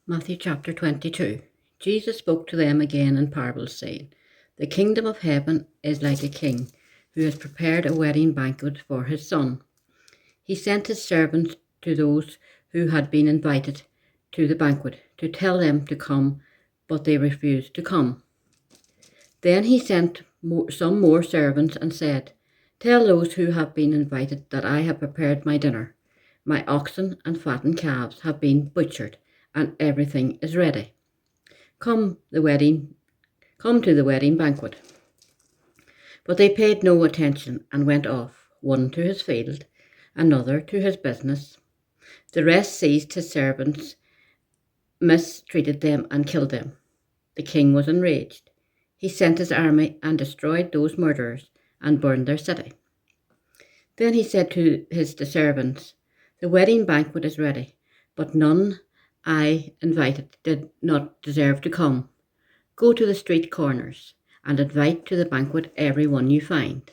Matthew chapter 22. Jesus spoke to them again in parables, saying, The kingdom of heaven is like a king who has prepared a wedding banquet for his son. He sent his servants to those who had been invited to the banquet to tell them to come, but they refused to come. Then he sent some more servants and said, Tell those who have been invited that I have prepared my dinner. My oxen and fattened calves have been butchered, and everything is ready. Come to the wedding banquet. But they paid no attention and went off, one to his field, another to his business. The rest seized his servants, mistreated them, and killed them. The king was enraged. He sent his army and destroyed those murderers and burned their city. Then he said to his servants, The wedding banquet is ready, but none I invited did not deserve to come. Go to the street corners and invite to the banquet everyone you find.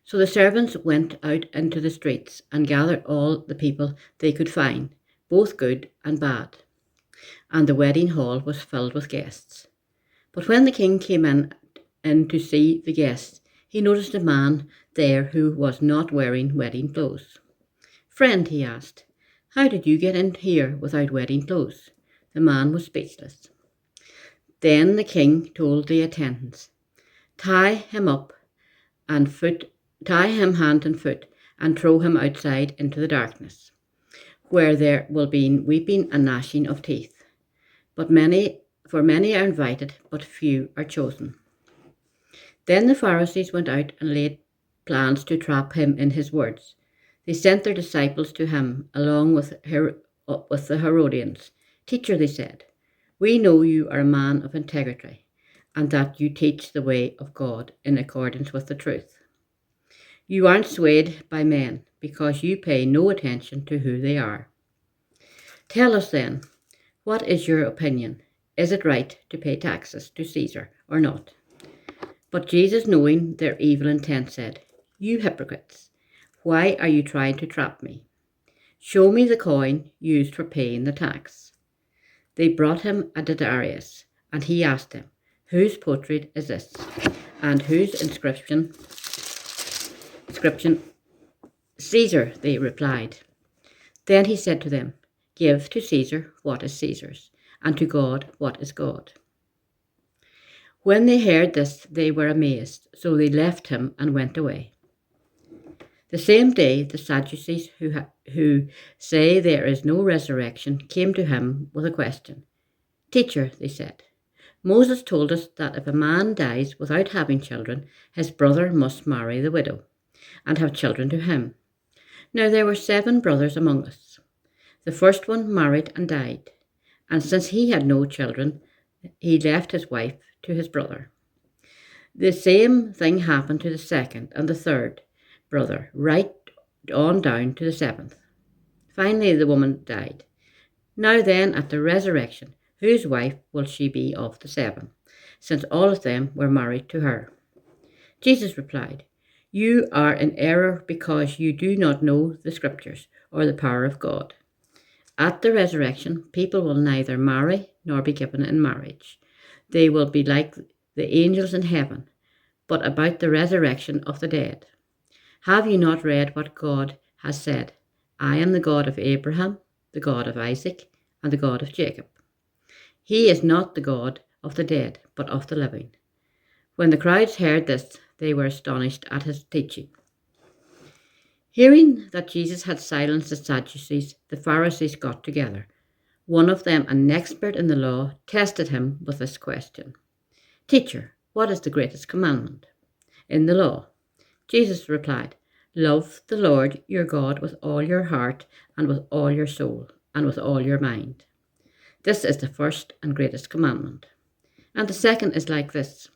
So the servants went out into the streets and gathered all the people they could find, both good and bad. And the wedding hall was filled with guests. But when the king came in to see the guests, he noticed a man there who was not wearing wedding clothes. Friend, he asked, how did you get in here without wedding clothes? The man was speechless. Then the king told the attendants, Tie him hand and foot, and throw him outside into the darkness, where there will be weeping and gnashing of teeth. Many are invited, but few are chosen. Then the Pharisees went out and laid plans to trap him in his words. They sent their disciples to him, along with the Herodians. Teacher, they said, we know you are a man of integrity, and that you teach the way of God in accordance with the truth. You aren't swayed by men, because you pay no attention to who they are. Tell us then, what is your opinion? Is it right to pay taxes to Caesar or not? But Jesus, knowing their evil intent, said, You hypocrites! Why are you trying to trap me? Show me the coin used for paying the tax. They brought him a denarius, and he asked them, Whose portrait is this? And whose inscription? Caesar, they replied. Then he said to them, Give to Caesar what is Caesar's, and to God what is God. When they heard this, they were amazed, so they left him and went away. The same day, the Sadducees, who say there is no resurrection, came to him with a question. Teacher, they said, Moses told us that if a man dies without having children, his brother must marry the widow and have children to him. Now there were 7 brothers among us. The first one married and died, and since he had no children, he left his wife to his brother. The same thing happened to the second and the third brother, right on down to the 7th. Finally, the woman died. Now then, at the resurrection, whose wife will she be of the 7, since all of them were married to her? Jesus replied, You are in error because you do not know the Scriptures or the power of God. At the resurrection, people will neither marry nor be given in marriage. They will be like the angels in heaven. But about the resurrection of the dead, have you not read what God has said? I am the God of Abraham, the God of Isaac, and the God of Jacob. He is not the God of the dead, but of the living. When the crowds heard this, they were astonished at his teaching. Hearing that Jesus had silenced the Sadducees, the Pharisees got together. One of them, an expert in the law, tested him with this question. Teacher, what is the greatest commandment in the law? Jesus replied, Love the Lord your God with all your heart and with all your soul and with all your mind. This is the first and greatest commandment. And the second is like this.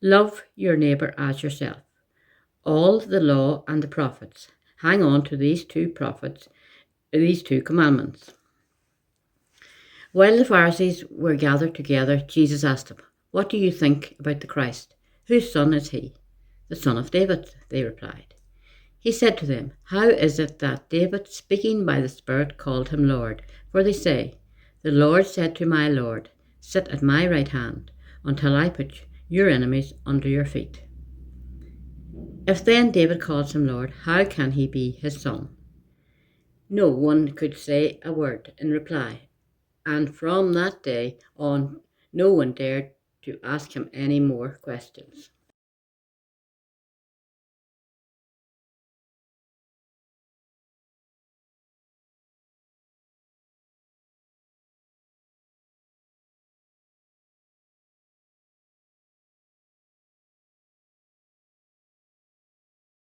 Love your neighbour as yourself. All the law and the prophets hang on to these two commandments. While the Pharisees were gathered together, Jesus asked them, What do you think about the Christ? Whose son is he? The son of David, they replied. He said to them, How is it that David, speaking by the Spirit, called him Lord? For they say, The Lord said to my Lord, sit at my right hand, until I put your enemies under your feet. If then David calls him Lord, how can he be his son? No one could say a word in reply, and from that day on, no one dared to ask him any more questions.